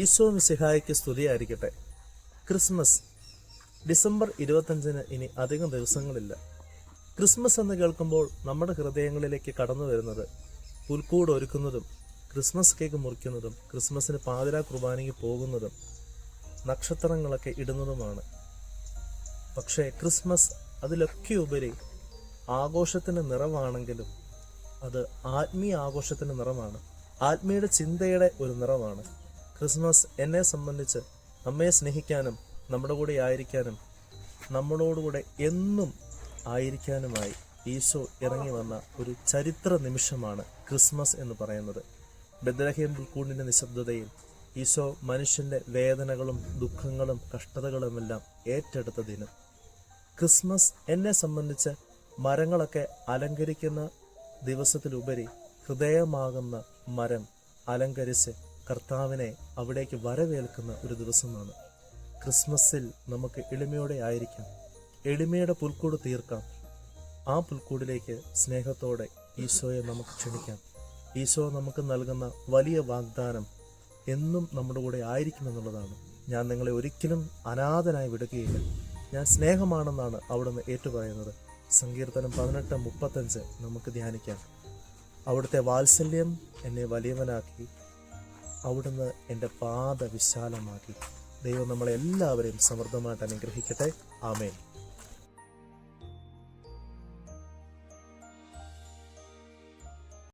ഈശോ മിശിഹായ്ക്ക് സ്തുതിയായിരിക്കട്ടെ. Christmas December 25 ഇനി അധികം ദിവസങ്ങളില്ല. ക്രിസ്മസ് എന്ന് കേൾക്കുമ്പോൾ നമ്മുടെ ഹൃദയങ്ങളിലേക്ക് കടന്നു വരുന്നത് പുൽക്കൂട് ഒരുക്കുന്നതും ക്രിസ്മസ് കേക്ക് മുറിക്കുന്നതും ക്രിസ്മസിന് പാതിരാ കുർബാനയ്ക്ക് പോകുന്നതും നക്ഷത്രങ്ങളൊക്കെ ഇടുന്നതുമാണ്. പക്ഷേ ക്രിസ്മസ് അതിലൊക്കെ ഉപരി ആഘോഷത്തിൻ്റെ നിറവാണെങ്കിലും അത് ആത്മീയ ആഘോഷത്തിൻ്റെ നിറമാണ്, ആത്മീയ ചിന്തയുടെ ഒരു നിറമാണ്. ക്രിസ്മസ് എന്നെ സംബന്ധിച്ച് നമ്മെ സ്നേഹിക്കാനും നമ്മുടെ കൂടെ ആയിരിക്കാനും നമ്മളോടുകൂടെ എന്നും ആയിരിക്കാനുമായി ഈശോ ഇറങ്ങി വന്ന ഒരു ചരിത്ര നിമിഷമാണ് ക്രിസ്മസ് എന്ന് പറയുന്നത്. ബെത്ലഹേം പുൽക്കൂടിൻ്റെ നിശബ്ദതയിൽ ഈശോ മനുഷ്യൻ്റെ വേദനകളും ദുഃഖങ്ങളും കഷ്ടതകളുമെല്ലാം ഏറ്റെടുത്ത ദിനം. ക്രിസ്മസ് എന്നെ സംബന്ധിച്ച് മരങ്ങളൊക്കെ അലങ്കരിക്കുന്ന ദിവസത്തിലുപരി ഹൃദയമാകുന്ന മരം അലങ്കരിച്ച് കർത്താവിനെ അവിടേക്ക് വരവേൽക്കുന്ന ഒരു ദിവസമാണ്. ക്രിസ്മസിൽ നമുക്ക് എളിമയോടെ ആയിരിക്കാം, എളിമയുടെ പുൽക്കൂട് തീർക്കാം. ആ പുൽക്കൂടിലേക്ക് സ്നേഹത്തോടെ ഈശോയെ നമുക്ക് ക്ഷണിക്കാം. ഈശോ നമുക്ക് നൽകുന്ന വലിയ വാഗ്ദാനം എന്നും നമ്മുടെ കൂടെ ആയിരിക്കുമെന്നുള്ളതാണ്. ഞാൻ നിങ്ങളെ ഒരിക്കലും അനാഥനായി വിടുകയില്ല, ഞാൻ സ്നേഹമാണെന്നാണ് അവിടുന്ന് ഏറ്റുപറയുന്നത്. സങ്കീർത്തനം 18:35 നമുക്ക് ധ്യാനിക്കാം. അവിടുത്തെ വാത്സല്യം എന്നെ വലിയവനാക്കി, അവിടുന്ന് എൻ്റെ പാത വിശാലമാക്കി. ദൈവം നമ്മളെല്ലാവരെയും സമൃദ്ധമായിട്ട് അനുഗ്രഹിക്കട്ടെ. ആമേൻ.